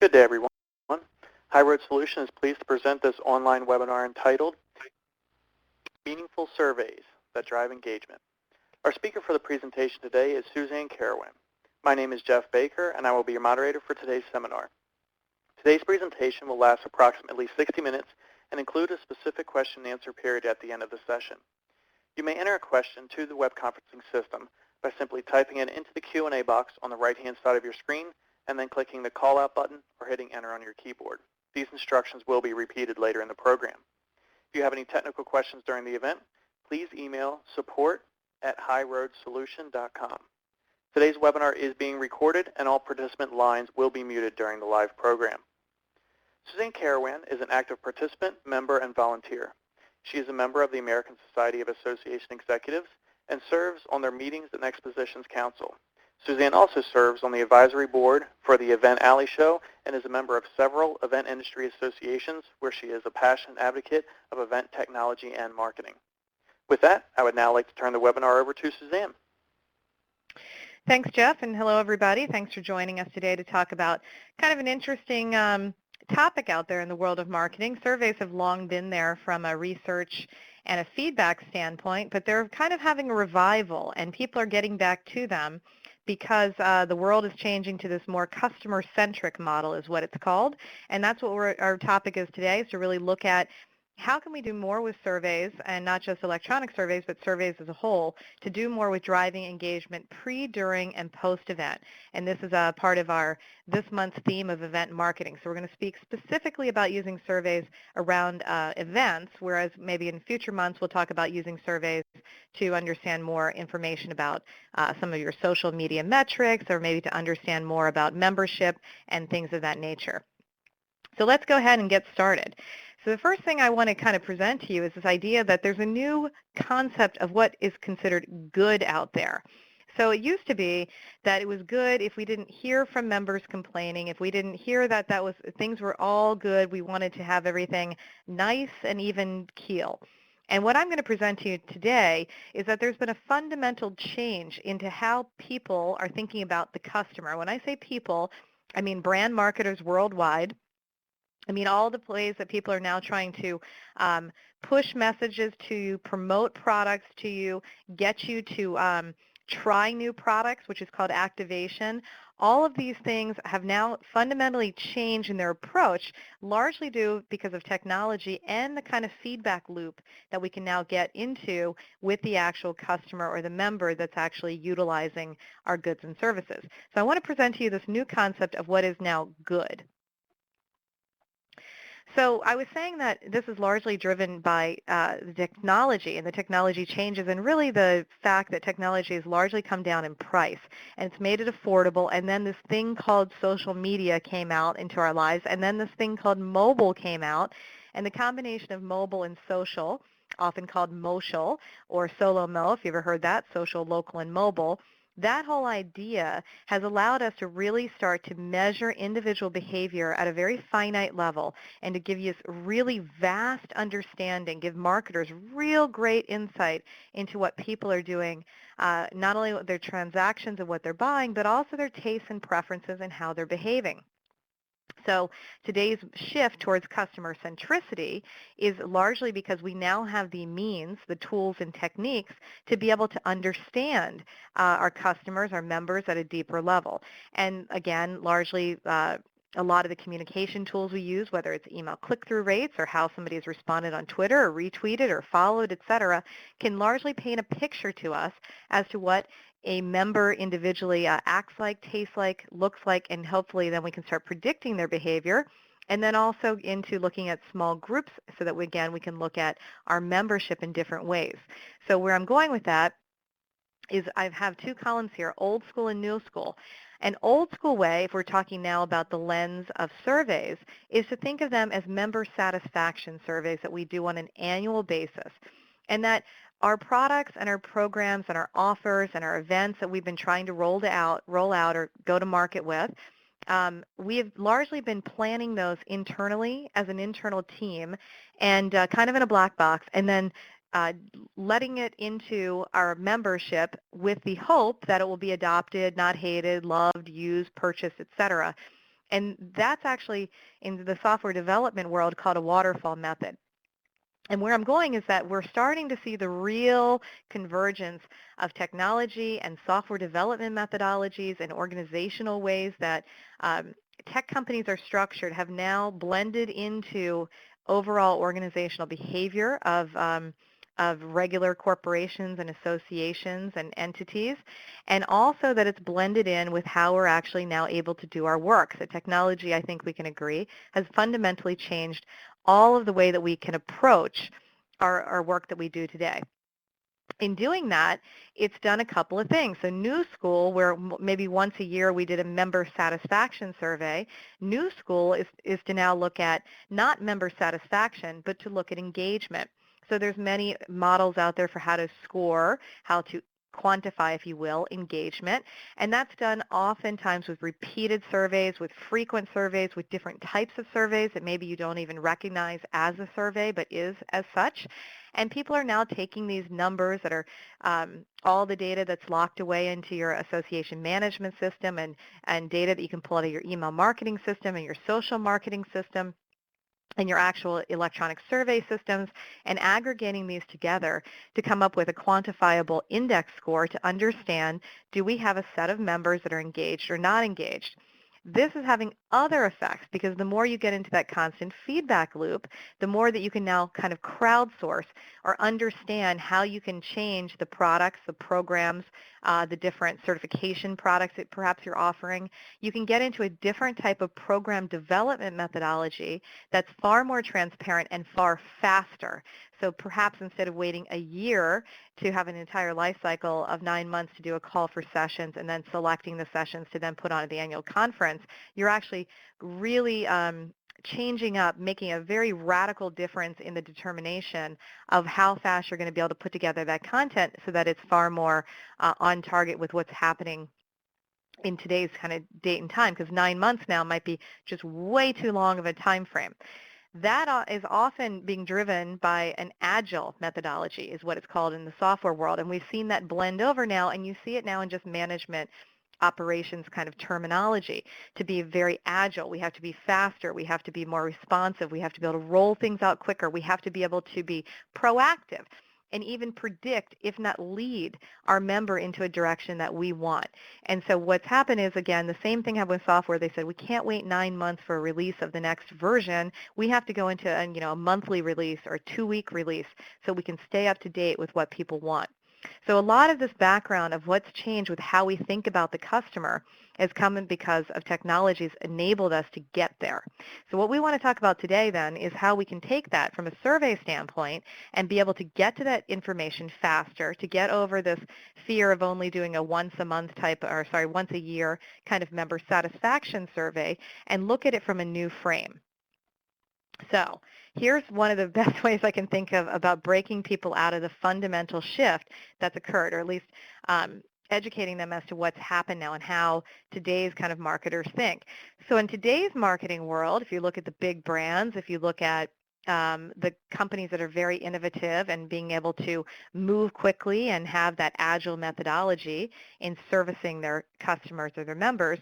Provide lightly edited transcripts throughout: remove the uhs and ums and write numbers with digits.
Good day, everyone. HighRoad Solution is pleased to present this online webinar entitled Meaningful Surveys That Drive Engagement. Our speaker for the presentation today is Suzanne Carawan. My name is Jeff Baker, and I will be your moderator for today's seminar. Today's presentation will last approximately 60 minutes and include a specific question and answer period at the end of the session. You may enter a question to the web conferencing system by simply typing it into the Q&A box on the right-hand side of your screen and then clicking the call-out button or hitting enter on your keyboard. These instructions will be repeated later in the program. If you have any technical questions during the event, please email support@highroadsolution.com. Today's webinar is being recorded, and all participant lines will be muted during the live program. Suzanne Carawan is an active participant, member, and volunteer. She is a member of the American Society of Association Executives and serves on their Meetings and Expositions Council. Suzanne also serves on the advisory board for the Event Alley Show and is a member of several event industry associations where she is a passionate advocate of event technology and marketing. With that, I would now like to turn the webinar over to Suzanne. Thanks, Jeff, and hello, everybody. Thanks for joining us today to talk about kind of an interesting topic out there in the world of marketing. Surveys have long been there from a research and a feedback standpoint, but they're kind of having a revival, and people are getting back to them because the world is changing to this more customer-centric model is what it's called. And that's what our topic is today, is to really look at how can we do more with surveys, and not just electronic surveys, but surveys as a whole, to do more with driving engagement pre, during, and post-event. And this is a part of this month's theme of event marketing. So we're going to speak specifically about using surveys around events, whereas maybe in future months we'll talk about using surveys to understand more information about some of your social media metrics, or maybe to understand more about membership and things of that nature. So let's go ahead and get started. So the first thing I want to kind of present to you is this idea that there's a new concept of what is considered good out there. So it used to be that it was good if we didn't hear from members complaining, if we didn't hear that things were all good, we wanted to have everything nice and even keel. And what I'm going to present to you today is that there's been a fundamental change into how people are thinking about the customer. When I say people, I mean brand marketers worldwide. I mean all the ways that people are now trying to push messages to you, promote products to you, get you to try new products, which is called activation. All of these things have now fundamentally changed in their approach, largely due because of technology and the kind of feedback loop that we can now get into with the actual customer or the member that's actually utilizing our goods and services. So I want to present to you this new concept of what is now good. So I was saying that this is largely driven by the technology and the technology changes, and really the fact that technology has largely come down in price, and it's made it affordable. And then this thing called social media came out into our lives, and then this thing called mobile came out, and the combination of mobile and social, often called motional or solo-mo, if you ever heard that, social, local, and mobile. That whole idea has allowed us to really start to measure individual behavior at a very finite level, and to give you this really vast understanding, give marketers real great insight into what people are doing, not only their transactions and what they're buying, but also their tastes and preferences and how they're behaving. So today's shift towards customer centricity is largely because we now have the means, the tools and techniques to be able to understand our customers, our members at a deeper level. And again, largely a lot of the communication tools we use, whether it's email click-through rates or how somebody has responded on Twitter or retweeted or followed, et cetera, can largely paint a picture to us as to what a member individually acts like, tastes like, looks like, and hopefully then we can start predicting their behavior. And then also into looking at small groups so that, we can look at our membership in different ways. So where I'm going with that is I have two columns here, old school and new school. An old school way, if we're talking now about the lens of surveys, is to think of them as member satisfaction surveys that we do on an annual basis. And that our products and our programs and our offers and our events that we've been trying to roll out or go to market with, we have largely been planning those internally as an internal team and kind of in a black box, and then letting it into our membership with the hope that it will be adopted, not hated, loved, used, purchased, et cetera. And that's actually in the software development world called a waterfall method. And where I'm going is that we're starting to see the real convergence of technology and software development methodologies and organizational ways that tech companies are structured have now blended into overall organizational behavior of regular corporations and associations and entities, and also that it's blended in with how we're actually now able to do our work. So technology, I think we can agree, has fundamentally changed all of the way that we can approach our work that we do today. In doing that, it's done a couple of things. So New School, where maybe once a year we did a member satisfaction survey, New School is to now look at not member satisfaction, but to look at engagement. So there's many models out there for how to score, how to quantify, if you will, engagement. And that's done oftentimes with repeated surveys, with frequent surveys, with different types of surveys that maybe you don't even recognize as a survey, but is as such. And people are now taking these numbers that are all the data that's locked away into your association management system and data that you can pull out of your email marketing system and your social marketing system and your actual electronic survey systems, and aggregating these together to come up with a quantifiable index score to understand, do we have a set of members that are engaged or not engaged? This is having other effects because the more you get into that constant feedback loop, the more that you can now kind of crowdsource or understand how you can change the products, the programs, the different certification products that perhaps you're offering. You can get into a different type of program development methodology that's far more transparent and far faster. So perhaps instead of waiting a year to have an entire life cycle of 9 months to do a call for sessions and then selecting the sessions to then put on at the annual conference, you're actually really changing up, making a very radical difference in the determination of how fast you're going to be able to put together that content so that it's far more on target with what's happening in today's kind of date and time, because 9 months now might be just way too long of a time frame. That is often being driven by an agile methodology, is what it's called in the software world. And we've seen that blend over now, and you see it now in just management operations kind of terminology. To be very agile, we have to be faster, we have to be more responsive, we have to be able to roll things out quicker, we have to be able to be proactive and even predict, if not lead, our member into a direction that we want. And so what's happened is, again, the same thing happened with software. They said, we can't wait 9 months for a release of the next version. We have to go into a monthly release or a 2-week release so we can stay up to date with what people want. So a lot of this background of what's changed with how we think about the customer is coming because of technologies enabled us to get there. So what we want to talk about today then is how we can take that from a survey standpoint and be able to get to that information faster, to get over this fear of only doing a once a year kind of member satisfaction survey and look at it from a new frame. So here's one of the best ways I can think of about breaking people out of the fundamental shift that's occurred, or at least educating them as to what's happened now and how today's kind of marketers think. So in today's marketing world, if you look at the big brands, if you look at the companies that are very innovative and being able to move quickly and have that agile methodology in servicing their customers or their members,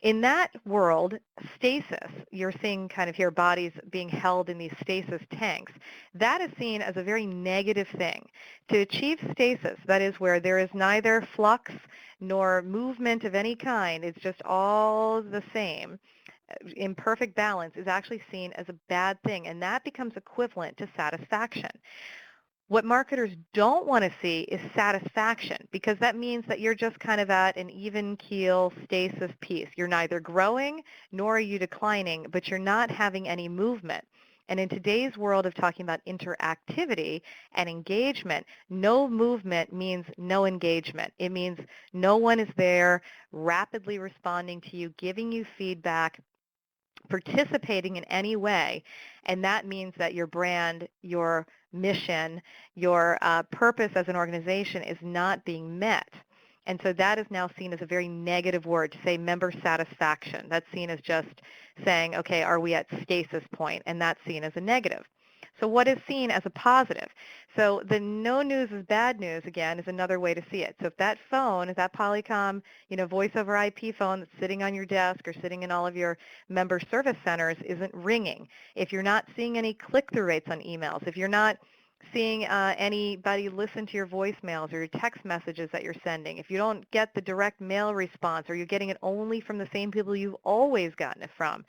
in that world, stasis, you're seeing kind of here bodies being held in these stasis tanks. That is seen as a very negative thing. To achieve stasis, that is where there is neither flux nor movement of any kind, it's just all the same, in perfect balance, is actually seen as a bad thing, and that becomes equivalent to satisfaction. What marketers don't want to see is satisfaction, because that means that you're just kind of at an even keel stasis piece. You're neither growing nor are you declining, but you're not having any movement. And in today's world of talking about interactivity and engagement, no movement means no engagement. It means no one is there rapidly responding to you, giving you feedback, participating in any way, and that means that your brand, your mission, your purpose as an organization is not being met. And so that is now seen as a very negative word, to say member satisfaction. That's seen as just saying, okay, are we at stasis point? And that's seen as a negative. So what is seen as a positive? So the no news is bad news, again, is another way to see it. So if that phone, if that Polycom, voice over IP phone that's sitting on your desk or sitting in all of your member service centers isn't ringing, if you're not seeing any click-through rates on emails, if you're not seeing anybody listen to your voicemails or your text messages that you're sending, if you don't get the direct mail response or you're getting it only from the same people you've always gotten it from,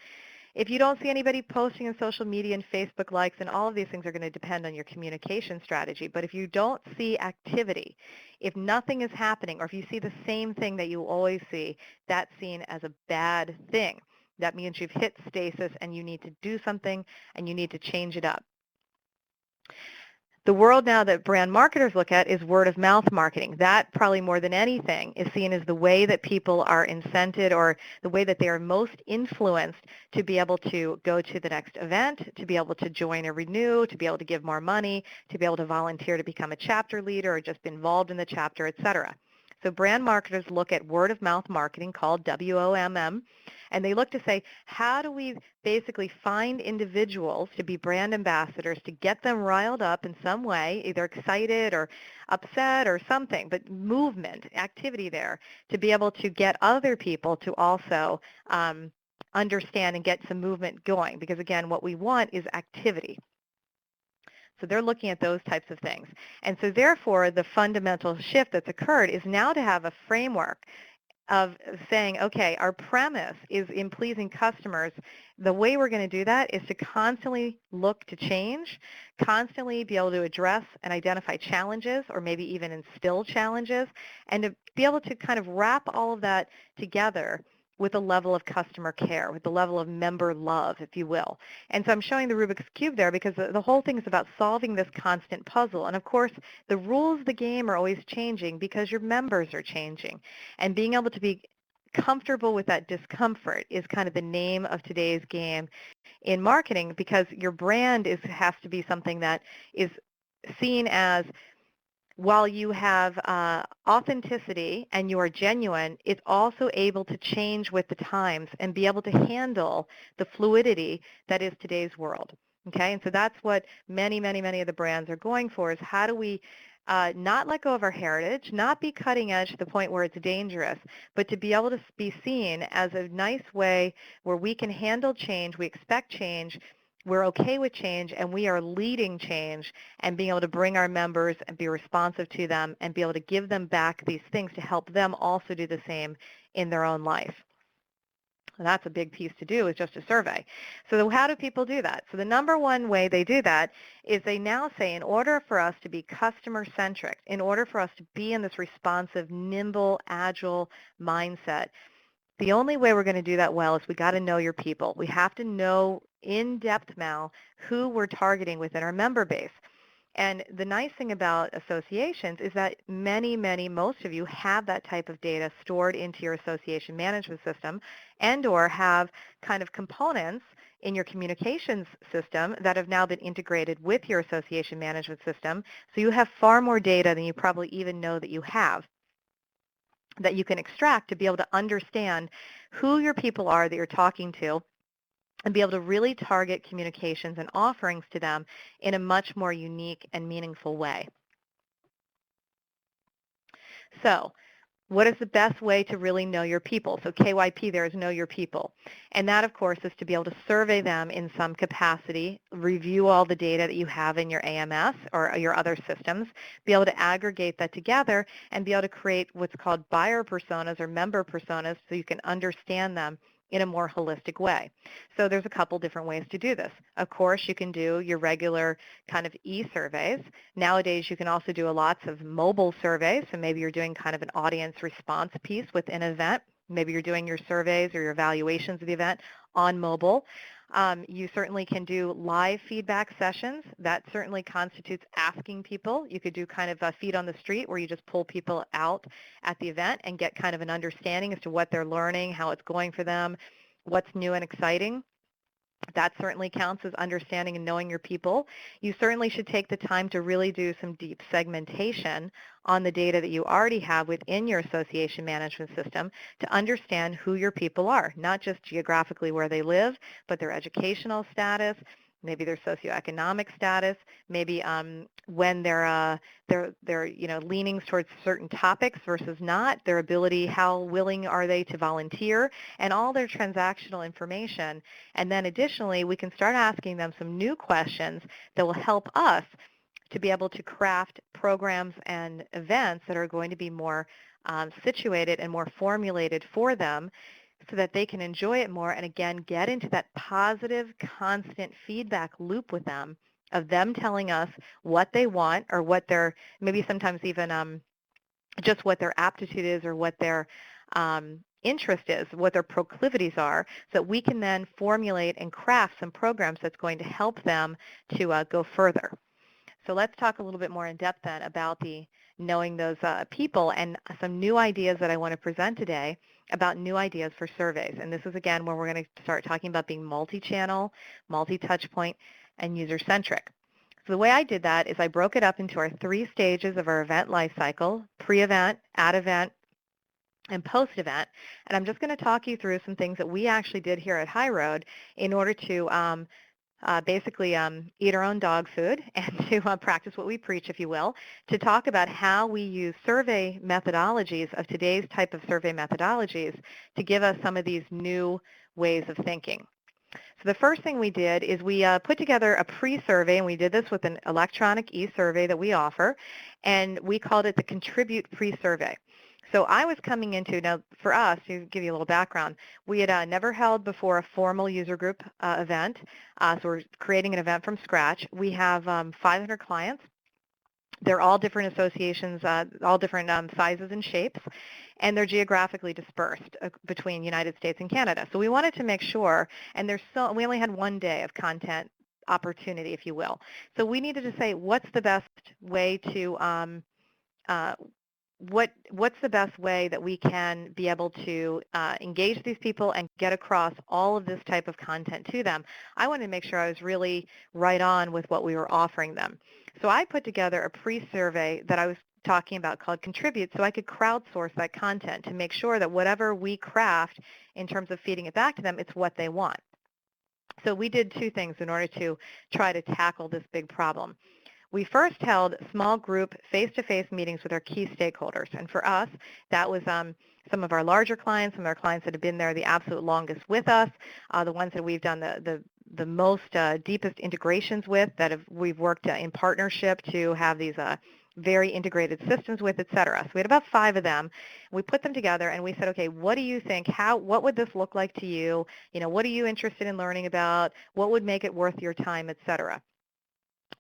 if you don't see anybody posting on social media and Facebook likes, and all of these things are going to depend on your communication strategy, but if you don't see activity, if nothing is happening, or if you see the same thing that you always see, that's seen as a bad thing. That means you've hit stasis and you need to do something and you need to change it up. The world now that brand marketers look at is word of mouth marketing. That probably more than anything is seen as the way that people are incented, or the way that they are most influenced to be able to go to the next event, to be able to join or renew, to be able to give more money, to be able to volunteer to become a chapter leader or just be involved in the chapter, etc. So brand marketers look at word of mouth marketing, called WOMM, and they look to say, how do we basically find individuals to be brand ambassadors, to get them riled up in some way, either excited or upset or something, but movement, activity there, to be able to get other people to also understand and get some movement going. Because again, what we want is activity. So they're looking at those types of things. And so therefore, the fundamental shift that's occurred is now to have a framework of saying, okay, our premise is in pleasing customers. The way we're going to do that is to constantly look to change, constantly be able to address and identify challenges, or maybe even instill challenges, and to be able to kind of wrap all of that together with a level of customer care, with the level of member love, if you will. And so I'm showing the Rubik's Cube there because the whole thing is about solving this constant puzzle. And of course, the rules of the game are always changing because your members are changing. And being able to be comfortable with that discomfort is kind of the name of today's game in marketing, because your brand has to be something that is seen as, while you have authenticity and you are genuine, it's also able to change with the times and be able to handle the fluidity that is today's world. Okay, and so that's what many of the brands are going for, is how do we not let go of our heritage, not be cutting edge to the point where it's dangerous, but to be able to be seen as a nice way where we can handle change, we expect change, we're okay with change, and we are leading change, and being able to bring our members and be responsive to them and be able to give them back these things to help them also do the same in their own life. And that's a big piece to do, is just a survey. So how do people do that? So the number one way they do that is they now say, in order for us to be customer-centric, in order for us to be in this responsive, nimble, agile mindset, the only way we're going to do that well is we got to know your people. We have to know in depth now who we're targeting within our member base. And the nice thing about associations is that most of you have that type of data stored into your association management system, and or have kind of components in your communications system that have now been integrated with your association management system. So you have far more data than you probably even know that you have, that you can extract to be able to understand who your people are that you're talking to, and be able to really target communications and offerings to them in a much more unique and meaningful way. So what is the best way to really know your people? So KYP there is know your people. And that, of course, is to be able to survey them in some capacity, review all the data that you have in your AMS or your other systems, be able to aggregate that together, and be able to create what's called buyer personas or member personas so you can understand them in a more holistic way. So there's a couple different ways to do this. Of course, you can do your regular kind of e-surveys. Nowadays, you can also do lots of mobile surveys, so maybe you're doing kind of an audience response piece within an event. Maybe you're doing your surveys or your evaluations of the event on mobile. You certainly can do live feedback sessions. That certainly constitutes asking people. You could do kind of a feet on the street where you just pull people out at the event and get kind of an understanding as to what they're learning, how it's going for them, what's new and exciting. That certainly counts as understanding and knowing your people. You certainly should take the time to really do some deep segmentation on the data that you already have within your association management system to understand who your people are, not just geographically where they live, but their educational status, maybe their socioeconomic status, maybe when they're leanings towards certain topics versus not, their ability, how willing are they to volunteer, and all their transactional information. And then additionally, we can start asking them some new questions that will help us to be able to craft programs and events that are going to be more situated and more formulated for them so that they can enjoy it more and, again, get into that positive, constant feedback loop with them of them telling us what they want or what their, maybe sometimes even just what their aptitude is or what their interest is, what their proclivities are, so that we can then formulate and craft some programs that's going to help them to go further. So let's talk a little bit more in depth then about the knowing those people and some new ideas that I want to present today about new ideas for surveys. And this is, again, where we're going to start talking about being multi-channel, multi-touch point, and user-centric. So the way I did that is I broke it up into our 3 stages of our event life cycle: pre-event, at-event, and post-event. And I'm just going to talk you through some things that we actually did here at HighRoad in order to basically eat our own dog food and to practice what we preach, if you will, to talk about how we use survey methodologies of today's type of survey methodologies to give us some of these new ways of thinking. So the first thing we did is we put together a pre-survey, and we did this with an electronic e-survey that we offer, and we called it the Contribute Pre-Survey. So I was coming into, now for us, to give you a little background, we had never held before a formal user group event, so we're creating an event from scratch. We have 500 clients. They're all different associations, all different sizes and shapes, and they're geographically dispersed between United States and Canada. So we wanted to make sure, and we only had 1 day of content opportunity, if you will. So we needed to say, what's the best way to what's the best way that we can be able to engage these people and get across all of this type of content to them. I wanted to make sure I was really right on with what we were offering them. So I put together a pre-survey that I was talking about called Contribute, so I could crowdsource that content to make sure that whatever we craft in terms of feeding it back to them, it's what they want. So we did 2 things in order to try to tackle this big problem. We first held small group face-to-face meetings with our key stakeholders. And for us, that was some of our larger clients, some of our clients that have been there the absolute longest with us, the ones that we've done the most deepest integrations with, that we've worked in partnership to have these very integrated systems with, et cetera. So we had about 5 of them. We put them together and we said, okay, what do you think? What would this look like to you? What are you interested in learning about? What would make it worth your time, et cetera?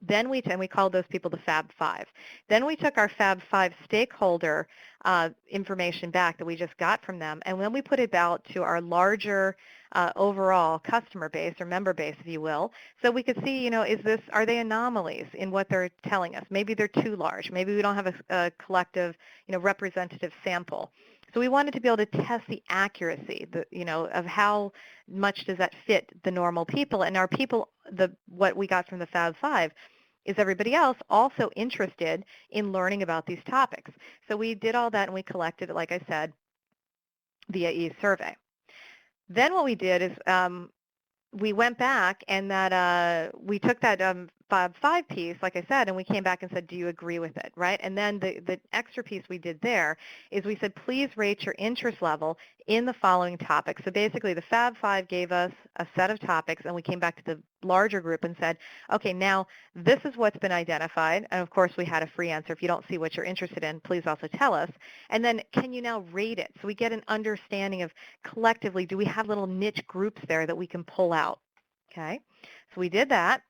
Then we called those people the Fab 5. Then we took our Fab 5 stakeholder information back that we just got from them, and then we put it out to our larger overall customer base or member base, if you will, so we could see, are they anomalies in what they're telling us? Maybe they're too large. Maybe we don't have a collective, representative sample. So we wanted to be able to test the accuracy, of how much does that fit the normal people. And our people, what we got from the Fab 5 is everybody else also interested in learning about these topics. So we did all that and we collected it, like I said, via e-survey. Then what we did is we went back and we took that Fab 5 piece, like I said, and we came back and said, do you agree with it, right? And then the extra piece we did there is we said, please rate your interest level in the following topics. So basically the Fab 5 gave us a set of topics, and we came back to the larger group and said, okay, now this is what's been identified. And of course we had a free answer. If you don't see what you're interested in, please also tell us. And then can you now rate it? So we get an understanding of collectively, do we have little niche groups there that we can pull out? Okay, so we did that.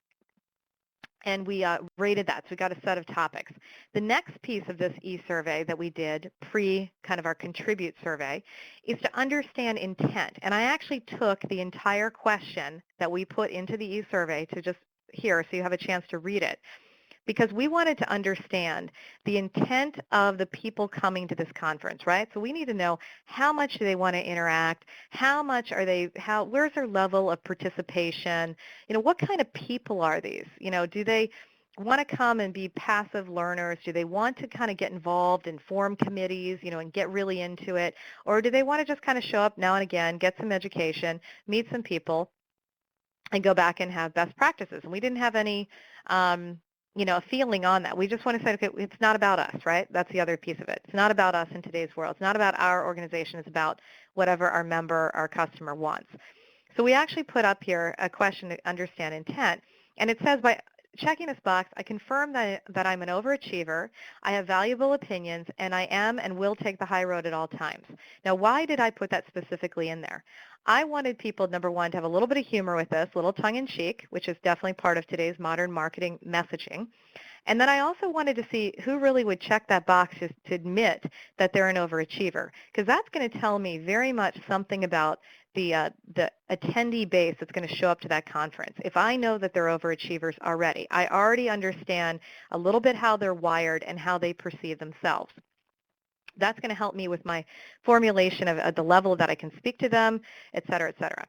And we rated that, so we got a set of topics. The next piece of this e-survey that we did, kind of our Contribute survey, is to understand intent. And I actually took the entire question that we put into the e-survey to just here, so you have a chance to read it, because we wanted to understand the intent of the people coming to this conference, right? So we need to know, how much do they want to interact? How much where's their level of participation? What kind of people are these? Do they want to come and be passive learners? Do they want to kind of get involved and form committees, and get really into it? Or do they want to just kind of show up now and again, get some education, meet some people, and go back and have best practices. And we didn't have any, feeling on that. We just want to say, okay, it's not about us, right? That's the other piece of it. It's not about us in today's world. It's not about our organization. It's about whatever our member, our customer wants. So we actually put up here a question to understand intent. And it says, by checking this box, I confirm that I'm an overachiever, I have valuable opinions, and I am and will take the high road at all times. Now, why did I put that specifically in there? I wanted people, number one, to have a little bit of humor with this, a little tongue-in-cheek, which is definitely part of today's modern marketing messaging. And then I also wanted to see who really would check that box to admit that they're an overachiever, because that's going to tell me very much something about the attendee base that's going to show up to that conference. If I know that they're overachievers already, I already understand a little bit how they're wired and how they perceive themselves. That's going to help me with my formulation of the level that I can speak to them, et cetera, et cetera.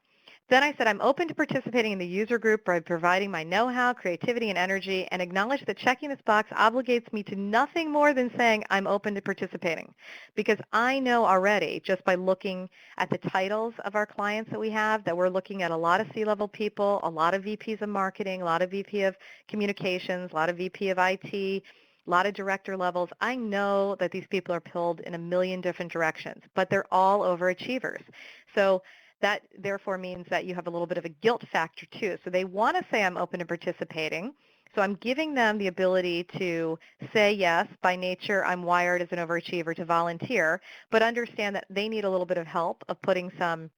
Then I said, I'm open to participating in the user group by providing my know-how, creativity, and energy, and acknowledge that checking this box obligates me to nothing more than saying I'm open to participating. Because I know already, just by looking at the titles of our clients that we have, that we're looking at a lot of C-level people, a lot of VPs of marketing, a lot of VP of communications, a lot of VP of IT, a lot of director levels. I know that these people are pulled in a million different directions, but they're all overachievers. So that therefore means that you have a little bit of a guilt factor too. So they want to say I'm open to participating. So I'm giving them the ability to say yes. By nature, I'm wired as an overachiever to volunteer, but understand that they need a little bit of help of putting some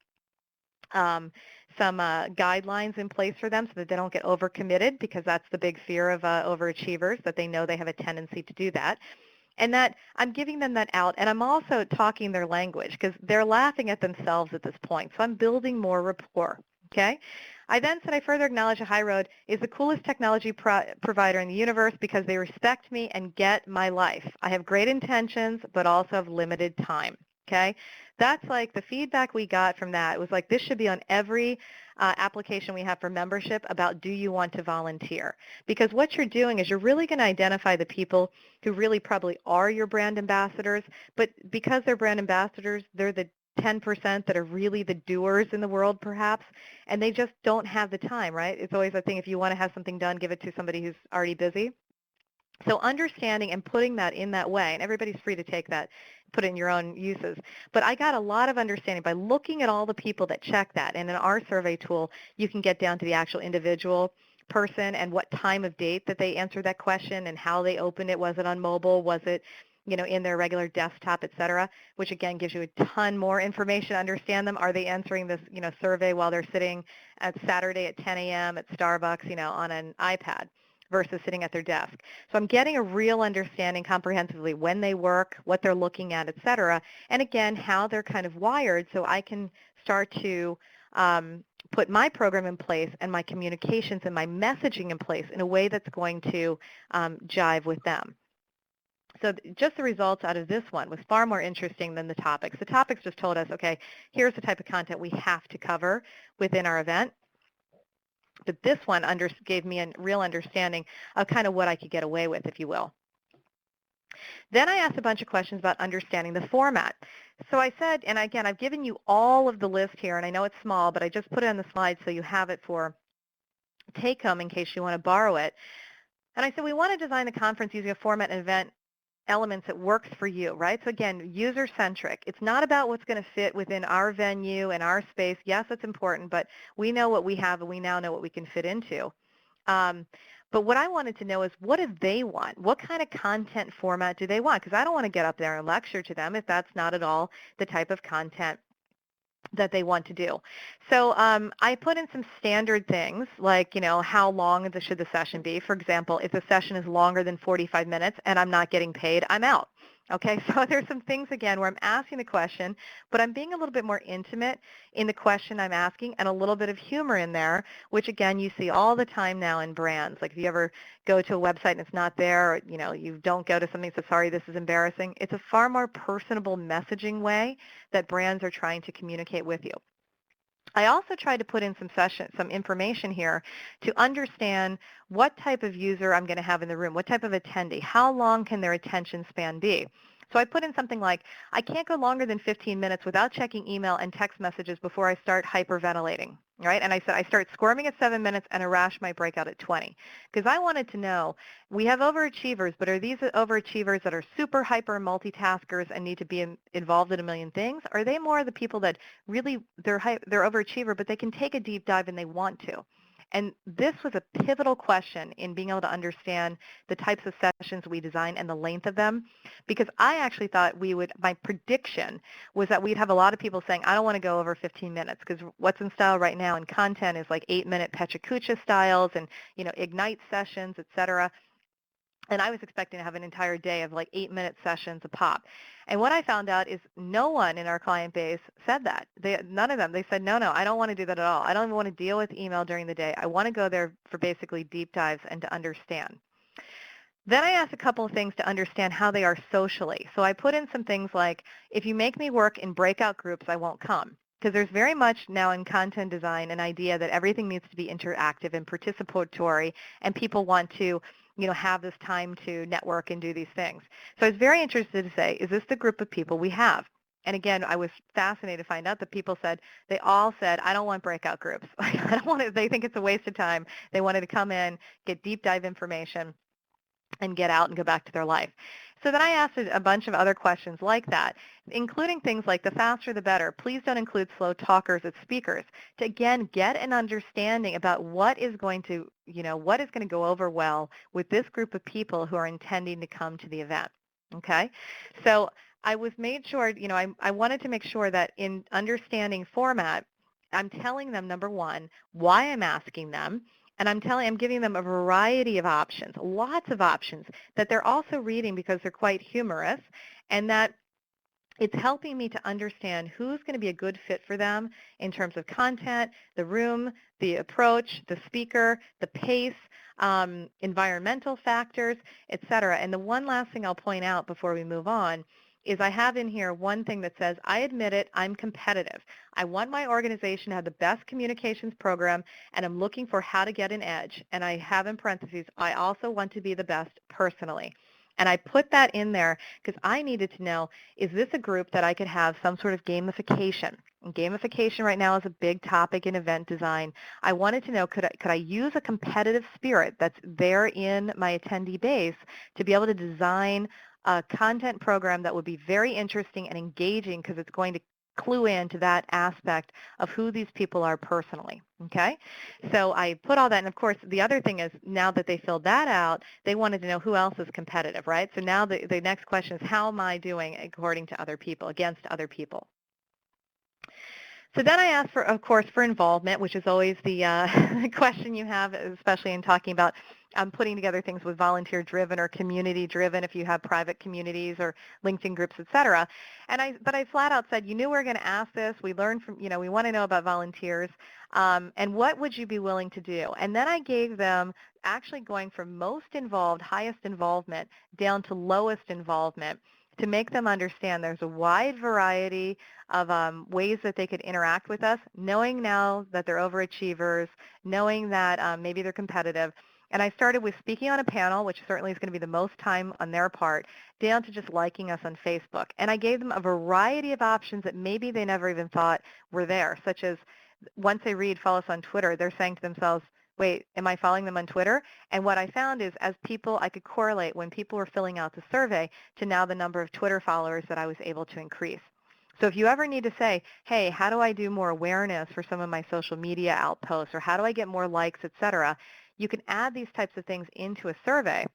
guidelines in place for them so that they don't get overcommitted, because that's the big fear of overachievers, that they know they have a tendency to do that. And that I'm giving them that out, and I'm also talking their language, because they're laughing at themselves at this point. So I'm building more rapport, okay? I then said I further acknowledge that HighRoad is the coolest technology provider in the universe because they respect me and get my life. I have great intentions, but also have limited time, okay? That's like the feedback we got from that. It was like, this should be on every application we have for membership about, do you want to volunteer? Because what you're doing is you're really going to identify the people who really probably are your brand ambassadors, but because they're brand ambassadors, they're the 10% that are really the doers in the world, perhaps, and they just don't have the time, right? It's always a thing, if you want to have something done, give it to somebody who's already busy. So understanding and putting that in that way, and everybody's free to take that, put it in your own uses. But I got a lot of understanding by looking at all the people that check that. And in our survey tool, you can get down to the actual individual person and what time of date that they answered that question and how they opened it. Was it on mobile? Was it, in their regular desktop, et cetera, which again gives you a ton more information to understand them. Are they answering this, survey while they're sitting at Saturday at 10 a.m. at Starbucks, on an iPad, versus sitting at their desk? So I'm getting a real understanding comprehensively when they work, what they're looking at, et cetera, and again, how they're kind of wired, so I can start to put my program in place and my communications and my messaging in place in a way that's going to jive with them. So just the results out of this one was far more interesting than the topics. The topics just told us, okay, here's the type of content we have to cover within our event. But this one gave me a real understanding of kind of what I could get away with, if you will. Then I asked a bunch of questions about understanding the format. So I said, and again, I've given you all of the list here, and I know it's small, but I just put it on the slide so you have it for take-home in case you want to borrow it. And I said, we want to design the conference using a format and event elements that works for you, right? So again, user-centric. It's not about what's going to fit within our venue and our space. Yes, it's important, but we know what we have and we now know what we can fit into. But what I wanted to know is, what do they want? What kind of content format do they want? Because I don't want to get up there and lecture to them if that's not at all the type of content that they want to do. So I put in some standard things like, how long should the session be? For example, if the session is longer than 45 minutes and I'm not getting paid, I'm out. Okay, so there's some things, again, where I'm asking the question, but I'm being a little bit more intimate in the question I'm asking and a little bit of humor in there, which, again, you see all the time now in brands. Like if you ever go to a website and it's not there, or, you don't go to something that says, sorry, this is embarrassing. It's a far more personable messaging way that brands are trying to communicate with you. I also tried to put in some information here to understand what type of user I'm going to have in the room, what type of attendee, how long can their attention span be. So I put in something like, I can't go longer than 15 minutes without checking email and text messages before I start hyperventilating, right? And I said I start squirming at 7 minutes and a rash might break out at 20. Because I wanted to know, we have overachievers, but are these overachievers that are super hyper multitaskers and need to be involved in a million things? Are they more the people that really, they're overachiever, but they can take a deep dive and they want to? And this was a pivotal question in being able to understand the types of sessions we design and the length of them, because I actually thought my prediction was that we'd have a lot of people saying, I don't want to go over 15 minutes, because what's in style right now in content is like 8-minute Pecha styles and, Ignite sessions, et cetera. And I was expecting to have an entire day of like 8-minute sessions a pop. And what I found out is no one in our client base said that. None of them. They said, no, I don't want to do that at all. I don't even want to deal with email during the day. I want to go there for basically deep dives and to understand. Then I asked a couple of things to understand how they are socially. So I put in some things like, if you make me work in breakout groups, I won't come. Because there's very much now in content design an idea that everything needs to be interactive and participatory, and people want to have this time to network and do these things. So I was very interested to say, is this the group of people we have? And again, I was fascinated to find out that people said, they all said, I don't want breakout groups. I don't want to, they think it's a waste of time. They wanted to come in, get deep dive information, and get out and go back to their life. So then I asked a bunch of other questions like that, including things like the faster the better. Please don't include slow talkers as speakers, to again get an understanding about what is going to go over well with this group of people who are intending to come to the event. Okay? So I was made sure, I wanted to make sure that in understanding format, I'm telling them, number one, why I'm asking them, and I'm giving them a variety of options, lots of options that they're also reading because they're quite humorous, and that it's helping me to understand who's going to be a good fit for them in terms of content, the room, the approach, the speaker, the pace, environmental factors, et cetera. And the one last thing I'll point out before we move on is I have in here one thing that says, I admit it, I'm competitive. I want my organization to have the best communications program, and I'm looking for how to get an edge. And I have in parentheses, I also want to be the best personally. And I put that in there because I needed to know, is this a group that I could have some sort of gamification? And gamification right now is a big topic in event design. I wanted to know, could I use a competitive spirit that's there in my attendee base to be able to design a content program that would be very interesting and engaging, because it's going to clue into that aspect of who these people are personally, okay? So I put all that, and of course, the other thing is, now that they filled that out, they wanted to know who else is competitive, right? So now the next question is, how am I doing according to other people, against other people? So then I asked for, of course, for involvement, which is always the question you have, especially in talking about putting together things with volunteer-driven or community-driven, if you have private communities or LinkedIn groups, et cetera. But I flat out said, you knew we were going to ask this. We learned from, we want to know about volunteers. And what would you be willing to do? And then I gave them actually going from most involved, highest involvement, down to lowest involvement, to make them understand there's a wide variety of ways that they could interact with us, knowing now that they're overachievers, knowing that maybe they're competitive. And I started with speaking on a panel, which certainly is going to be the most time on their part, down to just liking us on Facebook. And I gave them a variety of options that maybe they never even thought were there, such as once they read follow us on Twitter, they're saying to themselves, wait, am I following them on Twitter? And what I found is, as people, I could correlate when people were filling out the survey to now the number of Twitter followers that I was able to increase. So if you ever need to say, hey, how do I do more awareness for some of my social media outposts, or how do I get more likes, et cetera, you can add these types of things into a survey.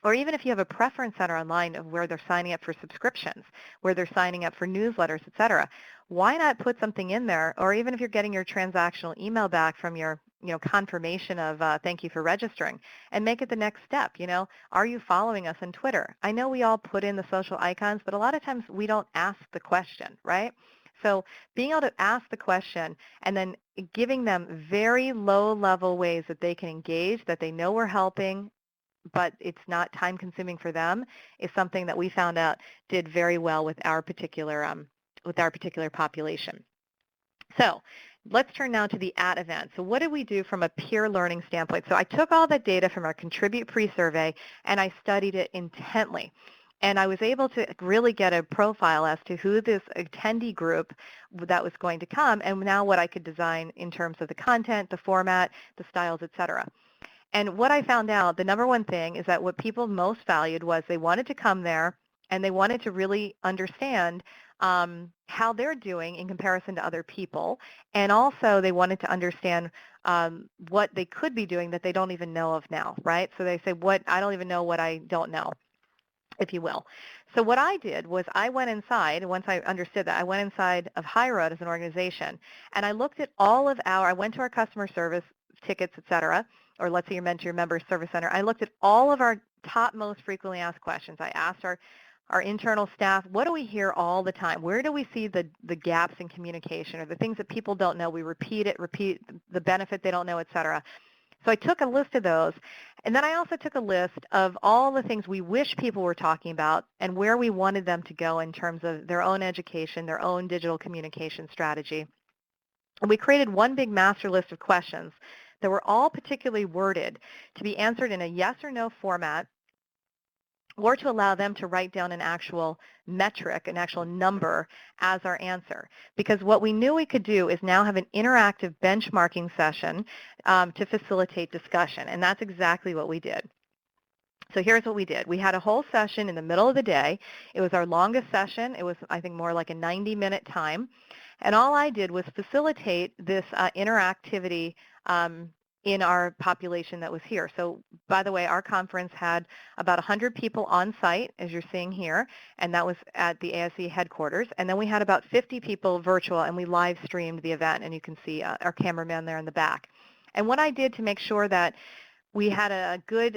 Or even if you have a preference center online of where they're signing up for subscriptions, where they're signing up for newsletters, et cetera, why not put something in there? Or even if you're getting your transactional email back from your confirmation of thank you for registering, and make it the next step. Are you following us on Twitter? I know we all put in the social icons, but a lot of times we don't ask the question, right? So being able to ask the question and then giving them very low-level ways that they can engage, that they know we're helping, but it's not time-consuming for them, is something that we found out did very well with our particular population. So let's turn now to the @event. So what did we do from a peer learning standpoint? So I took all the data from our Contribute pre-survey and I studied it intently. And I was able to really get a profile as to who this attendee group that was going to come, and now what I could design in terms of the content, the format, the styles, etc. And what I found out, the number one thing is that what people most valued was they wanted to come there and they wanted to really understand how they're doing in comparison to other people. And also they wanted to understand what they could be doing that they don't even know of now, right? So they say, I don't even know what I don't know, if you will. So what I did was I went inside, once I understood that, I went inside of HighRoad as an organization, and I looked at I went to our customer service tickets, et cetera, or let's say you meant your member service center. I looked at all of our top most frequently asked questions. I asked our internal staff, what do we hear all the time? Where do we see the gaps in communication or the things that people don't know? We repeat the benefit they don't know, et cetera. So I took a list of those, and then I also took a list of all the things we wish people were talking about and where we wanted them to go in terms of their own education, their own digital communication strategy. And we created one big master list of questions that were all particularly worded to be answered in a yes or no format, or to allow them to write down an actual metric, an actual number as our answer. Because what we knew we could do is now have an interactive benchmarking session to facilitate discussion, and that's exactly what we did. So here's what we did. We had a whole session in the middle of the day. It was our longest session. It was, I think, more like a 90-minute time. And all I did was facilitate this interactivity in our population that was here. So by the way, our conference had about 100 people on site, as you're seeing here, and that was at the ASE headquarters. And then we had about 50 people virtual, and we live streamed the event, and you can see our cameraman there in the back. And what I did to make sure that we had a good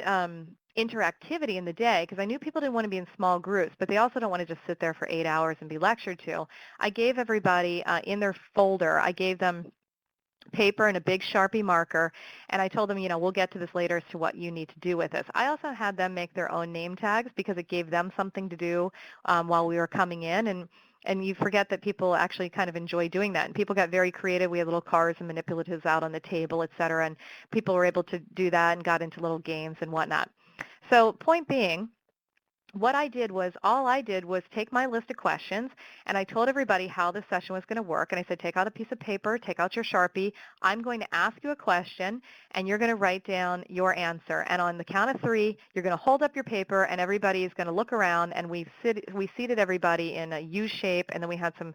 interactivity in the day, because I knew people didn't want to be in small groups, but they also don't want to just sit there for 8 hours and be lectured to. I gave everybody in their folder, I gave them paper and a big Sharpie marker, and I told them, we'll get to this later as to what you need to do with this. I also had them make their own name tags because it gave them something to do while we were coming in, and you forget that people actually kind of enjoy doing that. And people got very creative. We had little cards and manipulatives out on the table, et cetera, and people were able to do that and got into little games and whatnot. So point being, what I did was, all I did was take my list of questions, and I told everybody how the session was going to work. And I said, take out a piece of paper, take out your Sharpie. I'm going to ask you a question, and you're going to write down your answer. And on the count of 3, you're going to hold up your paper, and everybody is going to look around. And we seated everybody in a U shape, and then we had some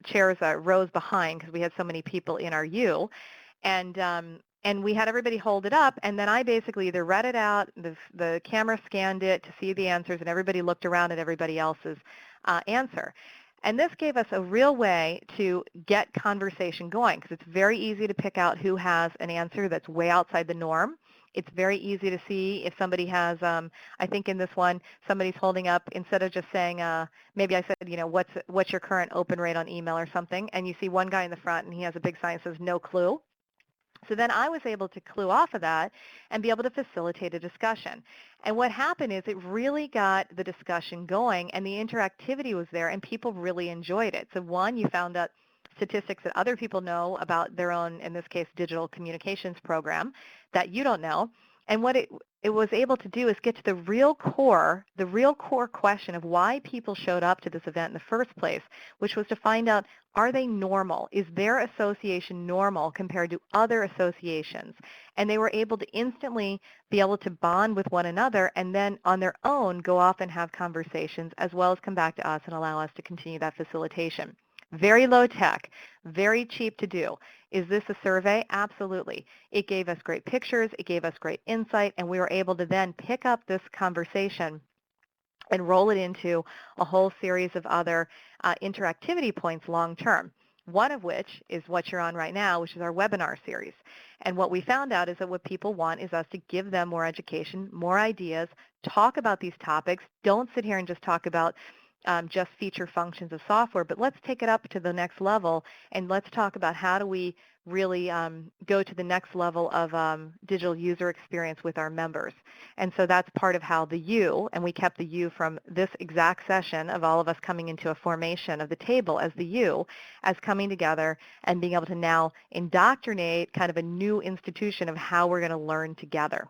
chairs, rows behind, because we had so many people in our U. And we had everybody hold it up, and then I basically either read it out, the camera scanned it to see the answers, and everybody looked around at everybody else's answer. And this gave us a real way to get conversation going, because it's very easy to pick out who has an answer that's way outside the norm. It's very easy to see if somebody has, I think in this one, somebody's holding up, instead of just saying, maybe I said, what's your current open rate on email or something, and you see one guy in the front, and he has a big sign that says no clue. So then I was able to clue off of that and be able to facilitate a discussion. And what happened is it really got the discussion going, and the interactivity was there, and people really enjoyed it. So one, you found out statistics that other people know about their own, in this case, digital communications program that you don't know. And what it was able to do is get to the real core question of why people showed up to this event in the first place, which was to find out, are they normal? Is their association normal compared to other associations? And they were able to instantly be able to bond with one another, and then on their own go off and have conversations, as well as come back to us and allow us to continue that facilitation. Very low tech, very cheap to do. Is this a survey? Absolutely. It gave us great pictures, it gave us great insight, and we were able to then pick up this conversation and roll it into a whole series of other interactivity points long term, one of which is what you're on right now, which is our webinar series. And what we found out is that what people want is us to give them more education, more ideas, talk about these topics. Don't sit here and just talk about just feature functions of software, but let's take it up to the next level, and let's talk about how do we really go to the next level of digital user experience with our members. And so that's part of how the U, and we kept the U from this exact session of all of us coming into a formation of the table as the U, as coming together and being able to now indoctrinate kind of a new institution of how we're going to learn together.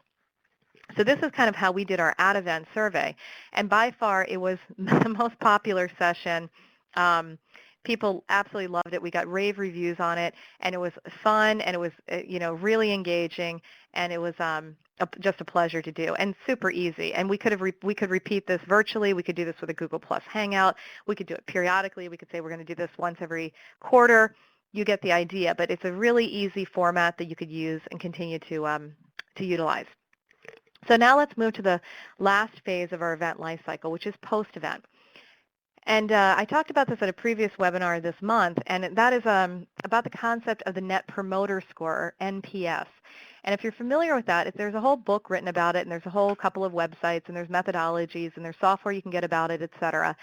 So this is kind of how we did our at-event survey. And by far, it was the most popular session. People absolutely loved it. We got rave reviews on it, and it was fun, and it was really engaging, and it was just a pleasure to do, and super easy. And we could repeat this virtually. We could do this with a Google Plus Hangout. We could do it periodically. We could say we're going to do this once every quarter. You get the idea, but it's a really easy format that you could use and continue to utilize. So now let's move to the last phase of our event life cycle, which is post-event. And I talked about this at a previous webinar this month, and that is about the concept of the Net Promoter Score, or NPS. And if you're familiar with that, there's a whole book written about it, and there's a whole couple of websites, and there's methodologies, and there's software you can get about it, et cetera.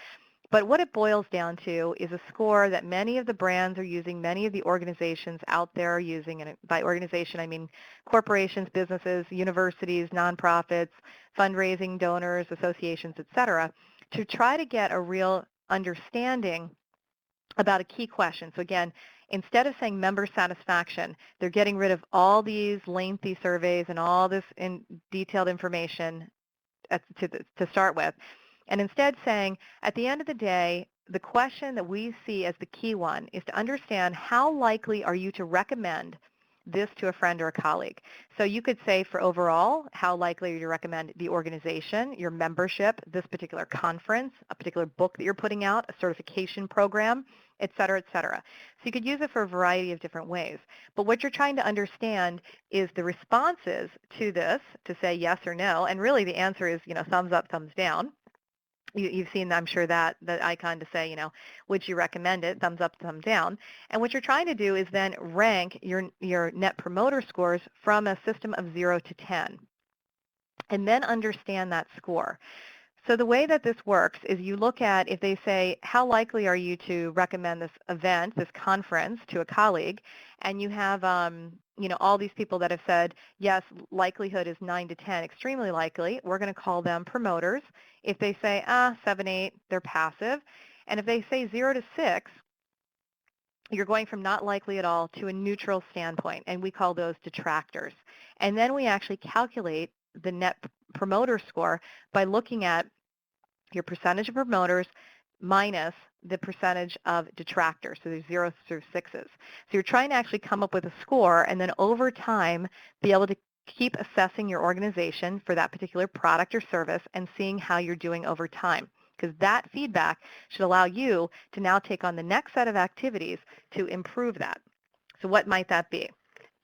But what it boils down to is a score that many of the brands are using, many of the organizations out there are using, and by organization I mean corporations, businesses, universities, nonprofits, fundraising, donors, associations, et cetera, to try to get a real understanding about a key question. So again, instead of saying member satisfaction, they're getting rid of all these lengthy surveys and all this detailed information to start with, and instead saying, at the end of the day, the question that we see as the key one is to understand how likely are you to recommend this to a friend or a colleague. So you could say for overall, how likely are you to recommend the organization, your membership, this particular conference, a particular book that you're putting out, a certification program, et cetera, et cetera. So you could use it for a variety of different ways. But what you're trying to understand is the responses to this, to say yes or no, and really the answer is, thumbs up, thumbs down. You've seen, I'm sure, that icon to say, would you recommend it, thumbs up, thumbs down. And what you're trying to do is then rank your Net Promoter Scores from a system of 0 to 10, and then understand that score. So the way that this works is you look at, if they say, how likely are you to recommend this event, this conference, to a colleague, and you have all these people that have said, yes, likelihood is 9 to 10, extremely likely, we're going to call them promoters. If they say, 7, 8, they're passive. And if they say 0 to 6, you're going from not likely at all to a neutral standpoint, and we call those detractors. And then we actually calculate the Net Promoter Score by looking at your percentage of promoters minus the percentage of detractors, so there's 0s through 6s. So you're trying to actually come up with a score and then over time be able to keep assessing your organization for that particular product or service and seeing how you're doing over time, because that feedback should allow you to now take on the next set of activities to improve that. So what might that be?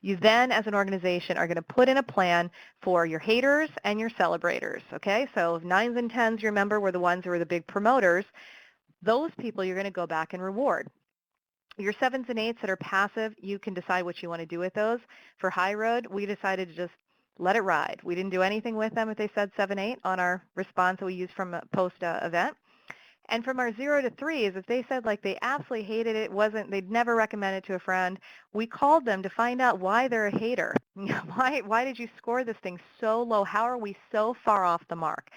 You then, as an organization, are going to put in a plan for your haters and your celebrators, okay? So if 9s and 10s, you remember, were the ones who were the big promoters, those people you're going to go back and reward. Your 7s and 8s that are passive, you can decide what you want to do with those. For HighRoad, we decided to just let it ride. We didn't do anything with them if they said 7, 8 on our response that we used from a post-event. And from our 0 to 3s, if they said like they absolutely hated it, they'd never recommend it to a friend, we called them to find out why they're a hater. Why did you score this thing so low? How are we so far off the mark?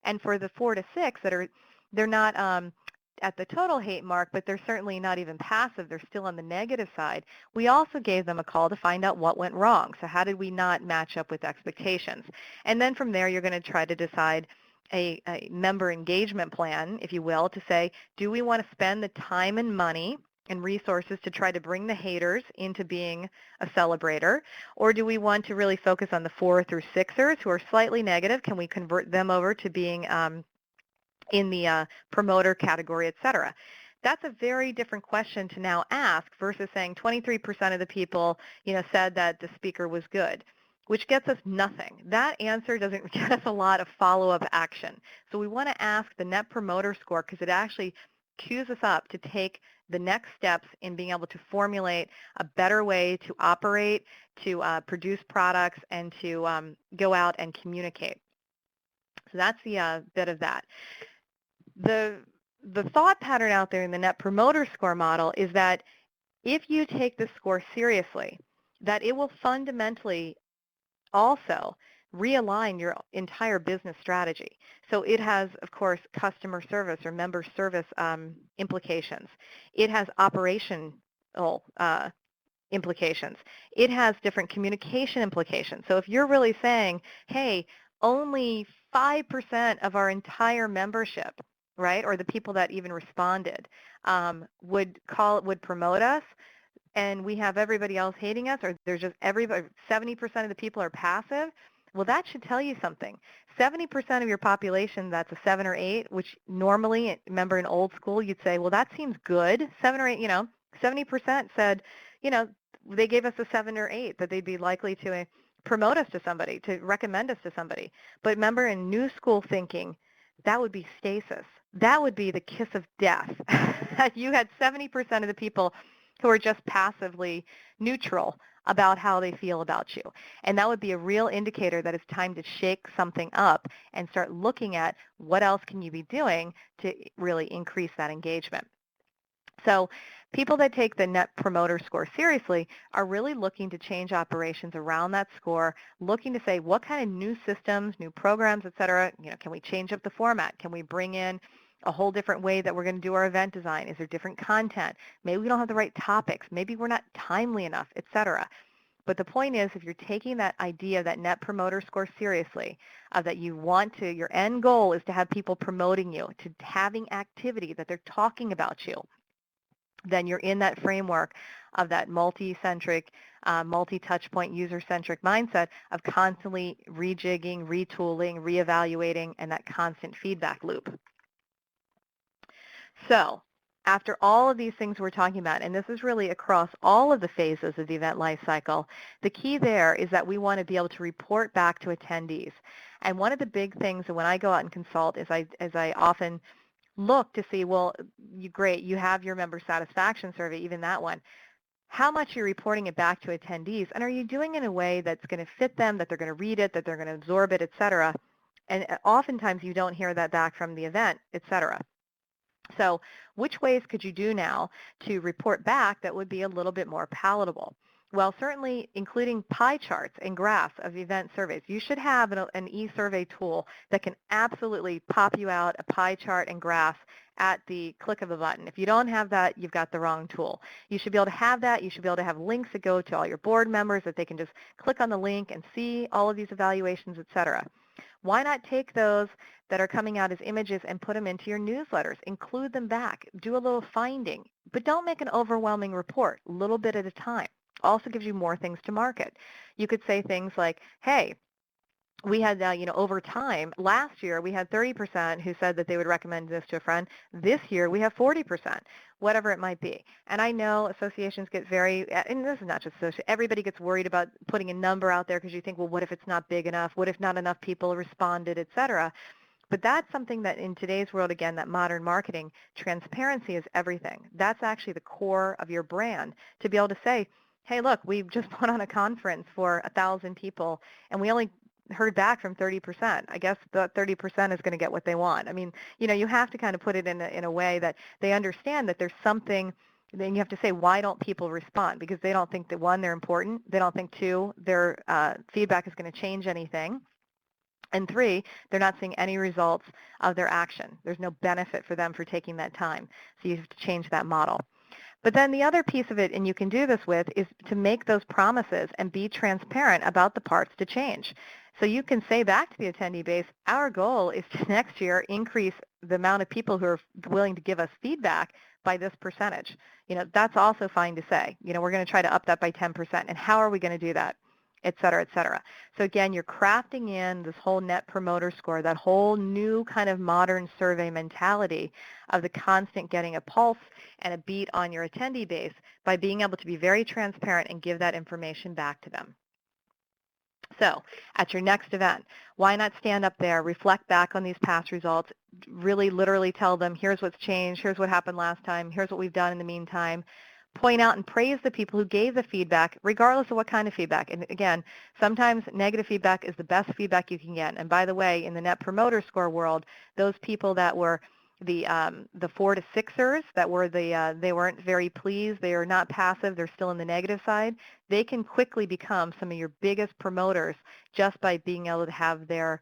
And for the 4 to 6 they're not at the total hate mark, but they're certainly not even passive. They're still on the negative side. We also gave them a call to find out what went wrong. So how did we not match up with expectations? And then from there, you're going to try to decide a member engagement plan, if you will, to say, do we want to spend the time and money and resources to try to bring the haters into being a celebrator, or do we want to really focus on the 4 through 6ers who are slightly negative? Can we convert them over to being in the promoter category, et cetera? That's a very different question to now ask versus saying 23% of the people said that the speaker was good, which gets us nothing. That answer doesn't get us a lot of follow-up action. So we want to ask the Net Promoter Score because it actually cues us up to take the next steps in being able to formulate a better way to operate, to produce products, and to go out and communicate. So that's the bit of that. The thought pattern out there in the Net Promoter Score model is that if you take this score seriously, that it will fundamentally also realign your entire business strategy. So it has, of course, customer service or member service implications. It has operational implications. It has different communication implications. So if you're really saying, hey, only 5% of our entire membership, right, or the people that even responded, would promote us, and we have everybody else hating us, or there's just everybody, 70% of the people are passive, well, that should tell you something. 70% of your population, that's a 7 or 8, which normally, remember in old school, you'd say, well, that seems good. 7 or 8, 70% said, they gave us a 7 or 8, that they'd be likely to promote us to somebody, to recommend us to somebody. But remember, in new school thinking, that would be stasis. That would be the kiss of death. You had 70% of the people who are just passively neutral about how they feel about you. And that would be a real indicator that it's time to shake something up and start looking at what else can you be doing to really increase that engagement. So people that take the Net Promoter Score seriously are really looking to change operations around that score, looking to say what kind of new systems, new programs, et cetera, can we change up the format? Can we bring in a whole different way that we're going to do our event design? Is there different content? Maybe we don't have the right topics. Maybe we're not timely enough, et cetera. But the point is, if you're taking that idea, that Net Promoter Score seriously, that you want to, your end goal is to have people promoting you, to having activity, that they're talking about you, then you're in that framework of that multi-centric, multi-touch point, user-centric mindset of constantly rejigging, retooling, reevaluating, and that constant feedback loop. So after all of these things we're talking about, and this is really across all of the phases of the event life cycle, the key there is that we want to be able to report back to attendees. And one of the big things when I go out and consult is I often look to see, well, great, you have your member satisfaction survey, even that one. How much you're reporting it back to attendees, and are you doing it in a way that's going to fit them, that they're going to read it, that they're going to absorb it, et cetera? And oftentimes you don't hear that back from the event, et cetera. So which ways could you do now to report back that would be a little bit more palatable? Well, certainly including pie charts and graphs of event surveys. You should have an e-survey tool that can absolutely pop you out a pie chart and graphs at the click of a button. If you don't have that, you've got the wrong tool. You should be able to have that. You should be able to have links that go to all your board members that they can just click on the link and see all of these evaluations, et cetera. Why not take those that are coming out as images and put them into your newsletters? Include them back. Do a little finding. But don't make an overwhelming report, a little bit at a time. Also gives you more things to market. You could say things like, hey, we had, over time, last year we had 30% who said that they would recommend this to a friend. This year we have 40%, whatever it might be. And I know associations get and this is not just associations, everybody gets worried about putting a number out there because you think, well, what if it's not big enough? What if not enough people responded, et cetera? But that's something that in today's world, again, that modern marketing, transparency is everything. That's actually the core of your brand, to be able to say, hey, look, we just put on a conference for 1,000 people, and we only heard back from 30%. I guess the 30% is going to get what they want. I mean, you have to kind of put it in a way that they understand that there's something. Then you have to say, why don't people respond? Because they don't think that, one, they're important. They don't think, two, their feedback is going to change anything. And three, they're not seeing any results of their action. There's no benefit for them for taking that time. So you have to change that model. But then the other piece of it, and you can do this with, is to make those promises and be transparent about the parts to change. So you can say back to the attendee base, our goal is to next year increase the amount of people who are willing to give us feedback by this percentage. That's also fine to say. We're going to try to up that by 10%. And how are we going to do that? Et cetera, et cetera. So again, you're crafting in this whole Net Promoter Score, that whole new kind of modern survey mentality of the constant getting a pulse and a beat on your attendee base by being able to be very transparent and give that information back to them. So at your next event, why not stand up there, reflect back on these past results, really literally tell them, here's what's changed, here's what happened last time, here's what we've done in the meantime. Point out and praise the people who gave the feedback, regardless of what kind of feedback. And again, sometimes negative feedback is the best feedback you can get. And by the way, in the Net Promoter Score world, those people that were the 4 to 6ers, that were they weren't very pleased, they are not passive, they're still in the negative side, they can quickly become some of your biggest promoters just by being able to have their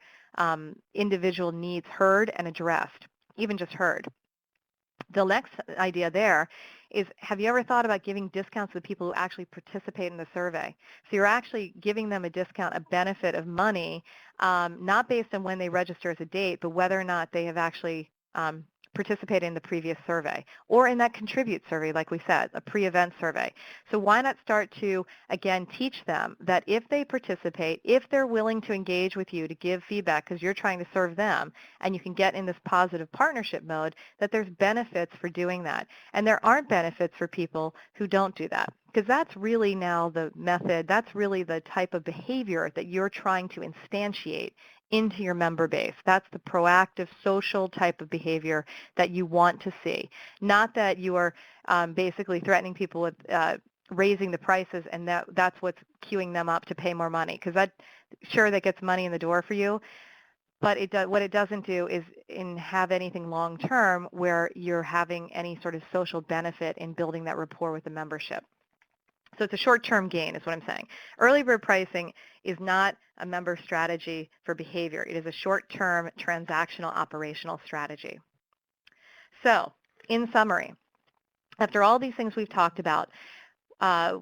individual needs heard and addressed, even just heard. The next idea there is, have you ever thought about giving discounts to the people who actually participate in the survey? So you're actually giving them a discount, a benefit of money not based on when they register as a date, but whether or not they have actually participated in the previous survey or in that contribute survey, like we said, a pre-event survey. So why not start to, again, teach them that if they participate, if they're willing to engage with you to give feedback because you're trying to serve them and you can get in this positive partnership mode, that there's benefits for doing that. And there aren't benefits for people who don't do that, because that's really now the method, that's really the type of behavior that you're trying to instantiate into your member base. That's the proactive social type of behavior that you want to see. Not that you are basically threatening people with raising the prices and that's what's queuing them up to pay more money, because that gets money in the door for you, but what it doesn't do is have anything long term where you're having any sort of social benefit in building that rapport with the membership. So it's a short-term gain is what I'm saying. Early bird pricing is not a member strategy for behavior. It is a short-term transactional operational strategy. So in summary, after all these things we've talked about,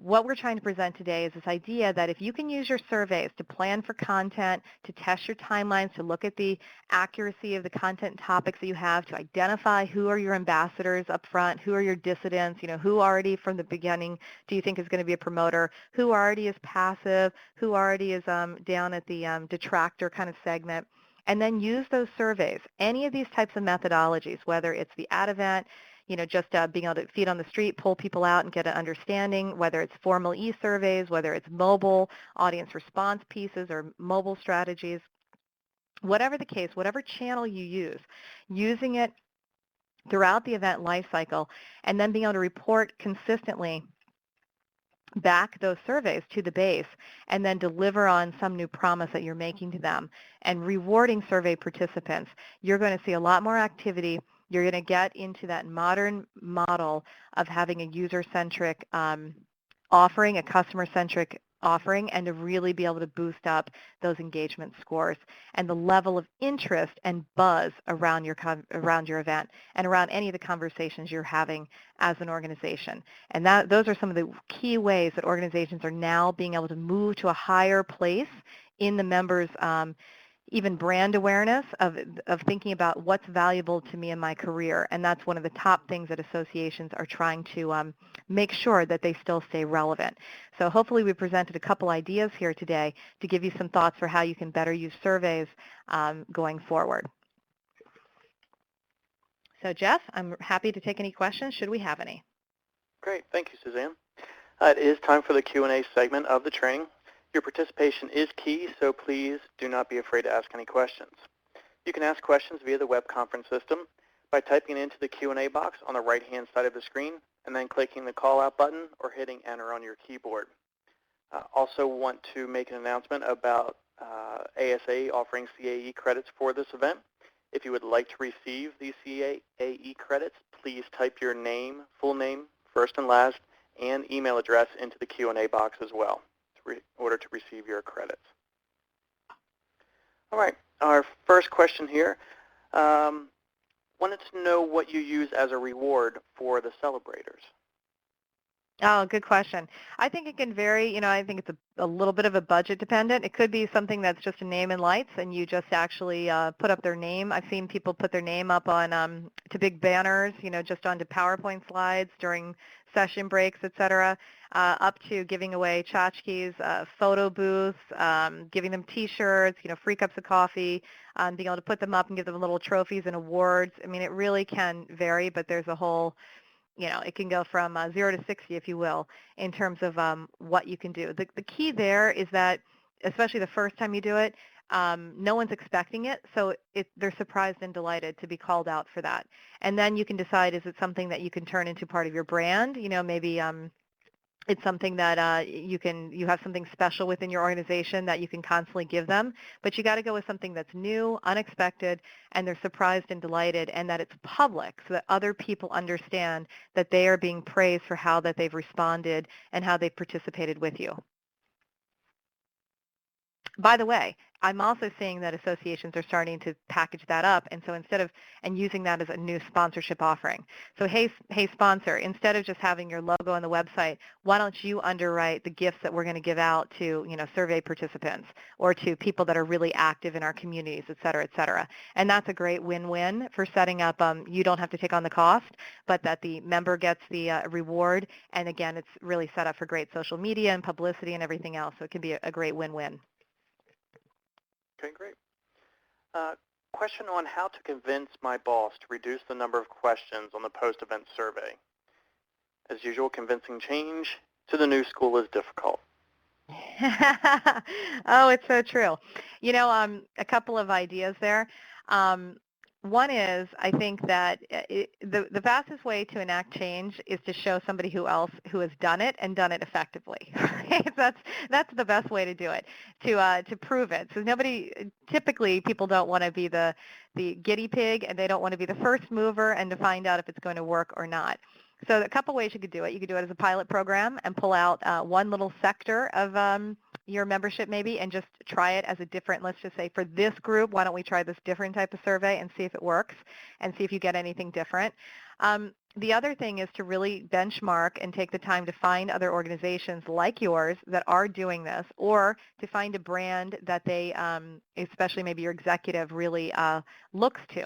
what we're trying to present today is this idea that if you can use your surveys to plan for content, to test your timelines, to look at the accuracy of the content and topics that you have, to identify who are your ambassadors up front, who are your dissidents, who already from the beginning do you think is going to be a promoter, who already is passive, who already is down at the detractor kind of segment, and then use those surveys. Any of these types of methodologies, whether it's the ad event, just being able to feet on the street, pull people out and get an understanding, whether it's formal e-surveys, whether it's mobile audience response pieces or mobile strategies, whatever the case, whatever channel you use, using it throughout the event life cycle, and then being able to report consistently back those surveys to the base and then deliver on some new promise that you're making to them and rewarding survey participants, you're going to see a lot more activity. You're going to get into that modern model of having a user-centric offering, a customer-centric offering, and to really be able to boost up those engagement scores and the level of interest and buzz around your event and around any of the conversations you're having as an organization. And those are some of the key ways that organizations are now being able to move to a higher place in the members' even brand awareness of thinking about what's valuable to me in my career. And that's one of the top things that associations are trying to make sure that they still stay relevant. So hopefully we presented a couple ideas here today to give you some thoughts for how you can better use surveys going forward. So Jeff, I'm happy to take any questions should we have any. Great. Thank you, Suzanne. It is time for the Q&A segment of the training. Your participation is key, so please do not be afraid to ask any questions. You can ask questions via the web conference system by typing it into the Q&A box on the right-hand side of the screen and then clicking the call-out button or hitting enter on your keyboard. Also want to make an announcement about ASA offering CAE credits for this event. If you would like to receive these CAE credits, please type your name, full name, first and last, and email address into the Q&A box as well in order to receive your credits. All right, our first question here. Wanted to know what you use as a reward for the celebrators. Oh, good question. I think it can vary. I think it's a little bit of a budget dependent. It could be something that's just a name and lights, and you just actually put up their name. I've seen people put their name up on to big banners, just onto PowerPoint slides during session breaks, et cetera, up to giving away tchotchkes, photo booths, giving them T-shirts, free cups of coffee, being able to put them up and give them little trophies and awards. I mean, it really can vary, but there's a whole it can go from 0 to 60, if you will, in terms of what you can do. The key there is that, especially the first time you do it, no one's expecting it, so they're surprised and delighted to be called out for that. And then you can decide, is it something that you can turn into part of your brand? Maybe it's something that you have something special within your organization that you can constantly give them, but you got to go with something that's new, unexpected, and they're surprised and delighted, and that it's public so that other people understand that they are being praised for how that they've responded and how they've participated with you. By the way, I'm also seeing that associations are starting to package that up, and so instead of and using that as a new sponsorship offering. So hey sponsor, instead of just having your logo on the website, why don't you underwrite the gifts that we're going to give out to survey participants or to people that are really active in our communities, et cetera, et cetera. And that's a great win-win for setting up. You don't have to take on the cost, but that the member gets the reward. And again, it's really set up for great social media and publicity and everything else. So it can be a great win-win. Okay, great. Question on how to convince my boss to reduce the number of questions on the post-event survey. As usual, convincing change to the new school is difficult. Oh, it's so true. A couple of ideas there. One is, I think that the fastest way to enact change is to show somebody who has done it and done it effectively. Right? That's the best way to do it, to prove it. So typically people don't want to be the guinea pig, and they don't want to be the first mover and to find out if it's going to work or not. So a couple ways you could do it. You could do it as a pilot program and pull out one little sector of your membership maybe and just try it as a different, let's just say for this group, why don't we try this different type of survey and see if it works and see if you get anything different. The other thing is to really benchmark and take the time to find other organizations like yours that are doing this, or to find a brand that they, especially maybe your executive, really looks to.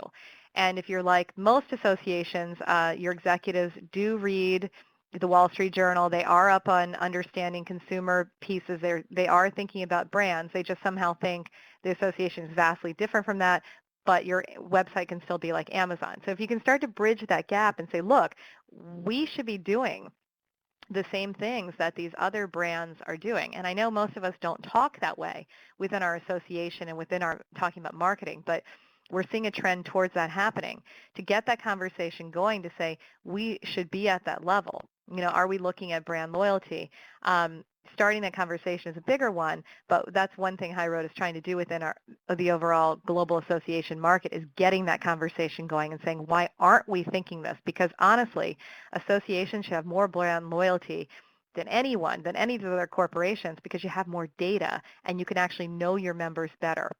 And if you're like most associations, your executives do read the Wall Street Journal. They are up on understanding consumer pieces. They are thinking about brands. They just somehow think the association is vastly different from that, but your website can still be like Amazon. So if you can start to bridge that gap and say, look, we should be doing the same things that these other brands are doing. And I know most of us don't talk that way within our association and within our talking about marketing, but we're seeing a trend towards that happening. To get that conversation going, to say we should be at that level. Are we looking at brand loyalty? Starting that conversation is a bigger one, but that's one thing HighRoad is trying to do within the overall global association market, is getting that conversation going and saying, why aren't we thinking this? Because honestly, associations should have more brand loyalty than anyone, than any of the other corporations, because you have more data and you can actually know your members better.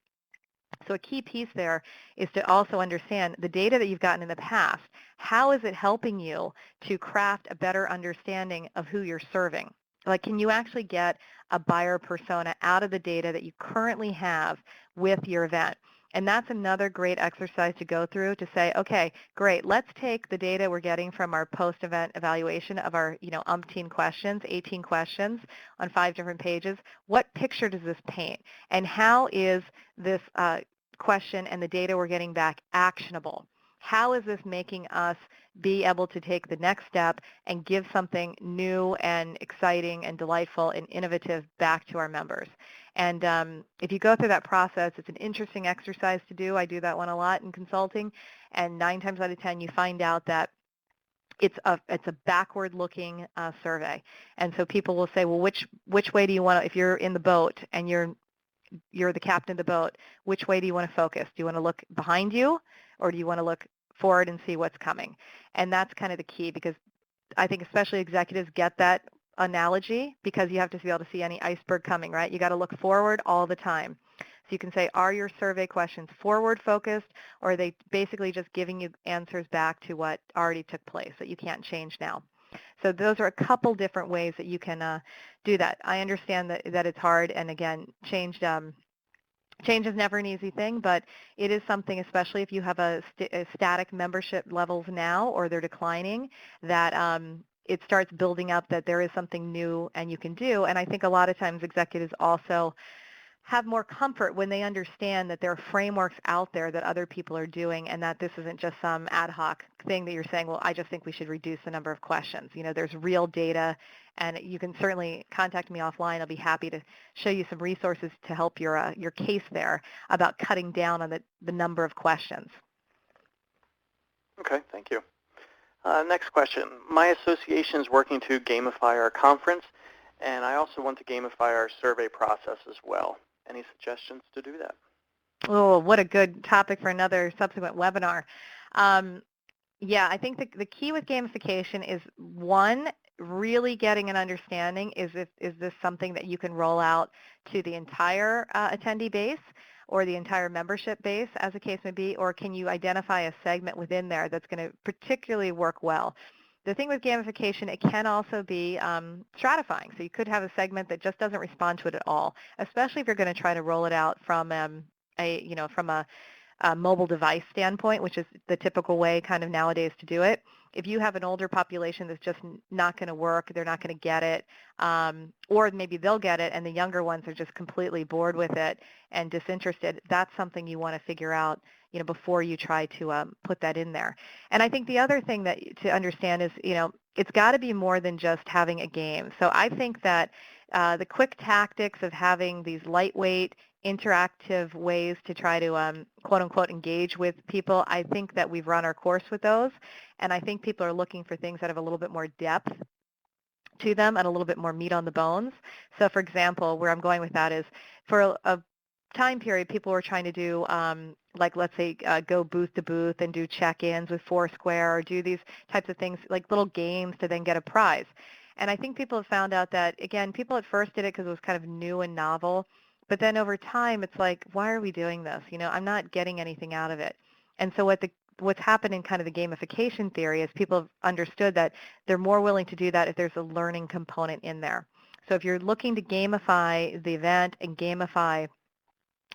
So a key piece there is to also understand the data that you've gotten in the past. How is it helping you to craft a better understanding of who you're serving? Like, can you actually get a buyer persona out of the data that you currently have with your event? And that's another great exercise to go through, to say, okay, great, let's take the data we're getting from our post-event evaluation of our, umpteen questions, 18 questions on 5 different pages. What picture does this paint? And how is this question and the data we're getting back actionable? How is this making us be able to take the next step and give something new and exciting and delightful and innovative back to our members? And if you go through that process, it's an interesting exercise to do. I do that one a lot in consulting, and 9 times out of 10 you find out that it's a backward-looking survey. And so people will say, well, which way do you want to, if you're in the boat and you're the captain of the boat, which way do you want to focus? Do you want to look behind you, or do you want to look forward and see what's coming? And that's kind of the key, because I think especially executives get that analogy, because you have to be able to see any iceberg coming, right? You got to look forward all the time. So you can say, are your survey questions forward focused, or are they basically just giving you answers back to what already took place that you can't change now? So those are a couple different ways that you can do that. I understand that it's hard, and again, change is never an easy thing, but it is something, especially if you have a static membership levels now, or they're declining, that it starts building up that there is something new and you can do. And I think a lot of times executives also have more comfort when they understand that there are frameworks out there that other people are doing, and that this isn't just some ad hoc thing that you're saying, well, I just think we should reduce the number of questions. There's real data, and you can certainly contact me offline. I'll be happy to show you some resources to help your case there about cutting down on the number of questions. Okay, thank you. Next question. My association is working to gamify our conference, and I also want to gamify our survey process as well. Any suggestions to do that? Oh, what a good topic for another subsequent webinar. Yeah, I think the key with gamification is, one, really getting an understanding, is this something that you can roll out to the entire attendee base or the entire membership base, as the case may be, or can you identify a segment within there that's going to particularly work well? The thing with gamification, it can also be stratifying. So you could have a segment that just doesn't respond to it at all, especially if you're going to try to roll it out from from a mobile device standpoint, which is the typical way kind of nowadays to do it. If you have an older population that's just not going to work, they're not going to get it, or maybe they'll get it and the younger ones are just completely bored with it and disinterested, that's something you want to figure out, before you try to put that in there. And I think the other thing that to understand is, it's got to be more than just having a game. So I think that the quick tactics of having these lightweight, interactive ways to try to quote unquote engage with people, I think that we've run our course with those, and I think people are looking for things that have a little bit more depth to them and a little bit more meat on the bones. So for example, where I'm going with that is for a time period, people were trying to do like, let's say, go booth to booth and do check-ins with Foursquare, or do these types of things like little games to then get a prize. And I think people have found out that, again, people at first did it because it was kind of new and novel, but then over time, it's like, why are we doing this? I'm not getting anything out of it. And so what's happened in kind of the gamification theory is people have understood that they're more willing to do that if there's a learning component in there. So if you're looking to gamify the event and gamify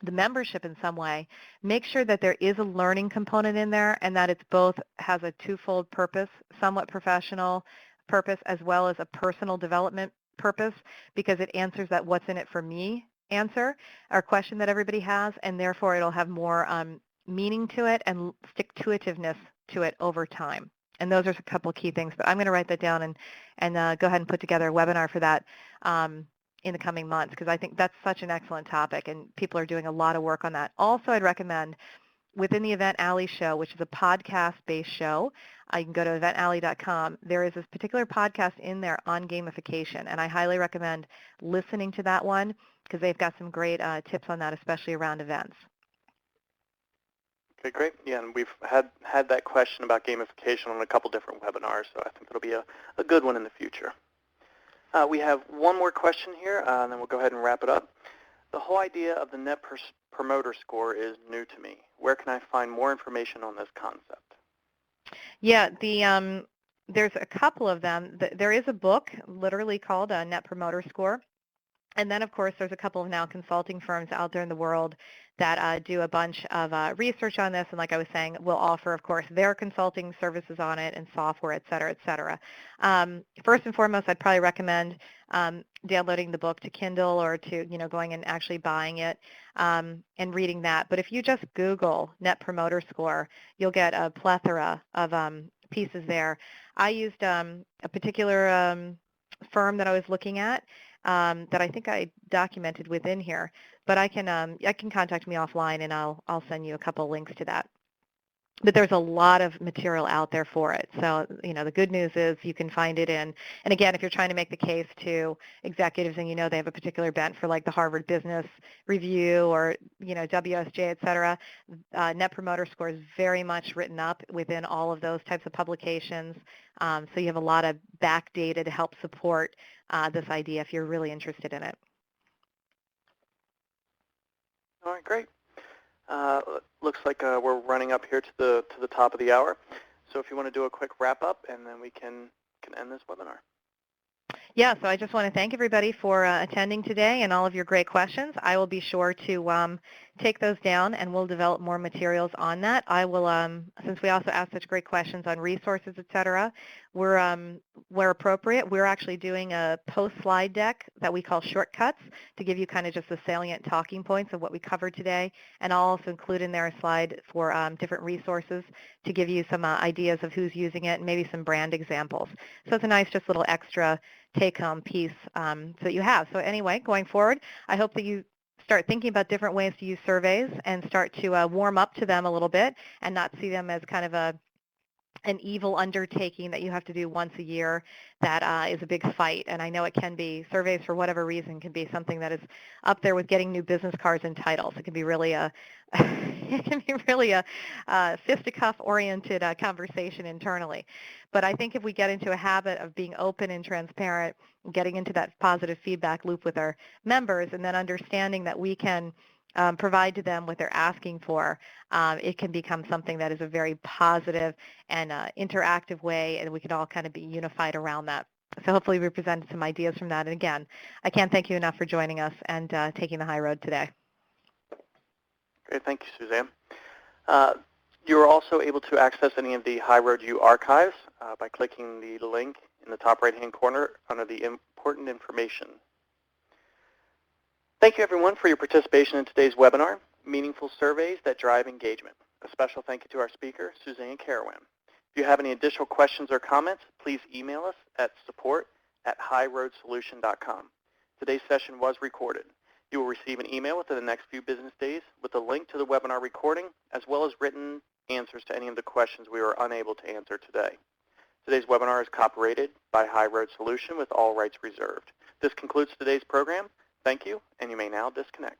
the membership in some way, make sure that there is a learning component in there and that it's both has a twofold purpose, somewhat professional purpose as well as a personal development purpose, because it answers that what's in it for me answer or question that everybody has, and therefore it'll have more meaning to it and stick-to-itiveness to it over time. And those are a couple key things, but I'm going to write that down and go ahead and put together a webinar for that in the coming months, because I think that's such an excellent topic and people are doing a lot of work on that. Also, I'd recommend within the Event Alley show, which is a podcast-based show, you can go to eventalley.com. There is this particular podcast in there on gamification, and I highly recommend listening to that one because they've got some great tips on that, especially around events. Okay, great. Yeah, and we've had that question about gamification on a couple different webinars, so I think it'll be a good one in the future. We have one more question here, and then we'll go ahead and wrap it up. The whole idea of the Net Promoter Score is new to me. Where can I find more information on this concept? Yeah, there's a couple of them. There is a book literally called Net Promoter Score. And then, of course, there's a couple of now consulting firms out there in the world that do a bunch of research on this. And like I was saying, will offer, of course, their consulting services on it and software, et cetera, et cetera. First and foremost, I'd probably recommend downloading the book to Kindle or to, going and actually buying it and reading that. But if you just Google Net Promoter Score, you'll get a plethora of pieces there. I used a particular firm that I was looking at that I think I documented within here, but I can contact me offline and I'll send you a couple links to that. But there's a lot of material out there for it. So, the good news is you can find it in, and again, if you're trying to make the case to executives and they have a particular bent for like the Harvard Business Review or, WSJ, et cetera, Net Promoter Score is very much written up within all of those types of publications. So you have a lot of back data to help support this idea if you're really interested in it. All right, great. Looks like we're running up here to the top of the hour. So if you want to do a quick wrap up, and then we can end this webinar. Yeah, so I just want to thank everybody for attending today and all of your great questions. I will be sure to take those down, and we'll develop more materials on that. I will, since we also asked such great questions on resources, et cetera, where appropriate, we're actually doing a post-slide deck that we call shortcuts to give you kind of just the salient talking points of what we covered today. And I'll also include in there a slide for different resources to give you some ideas of who's using it and maybe some brand examples. So it's a nice just little extra take-home piece that you have. So anyway, going forward, I hope that you start thinking about different ways to use surveys and start to warm up to them a little bit and not see them as kind of a an evil undertaking that you have to do once a year that is a big fight. And I know it can be, surveys for whatever reason can be something that is up there with getting new business cards and titles. It can be really a it can be really a fisticuff oriented conversation internally. But I think if we get into a habit of being open and transparent, getting into that positive feedback loop with our members, and then understanding that we can provide to them what they're asking for, it can become something that is a very positive and interactive way, and we can all kind of be unified around that. So hopefully we presented some ideas from that. And again, I can't thank you enough for joining us and taking the high road today. Great, thank you, Suzanne. You are also able to access any of the HighRoad U archives by clicking the link in the top right-hand corner under the important information. Thank you, everyone, for your participation in today's webinar, Meaningful Surveys That Drive Engagement. A special thank you to our speaker, Suzanne Carawan. If you have any additional questions or comments, please email us at support@highroadsolution.com. Today's session was recorded. You will receive an email within the next few business days with a link to the webinar recording, as well as written answers to any of the questions we were unable to answer today. Today's webinar is copyrighted by HighRoad Solution with all rights reserved. This concludes today's program. Thank you, and you may now disconnect.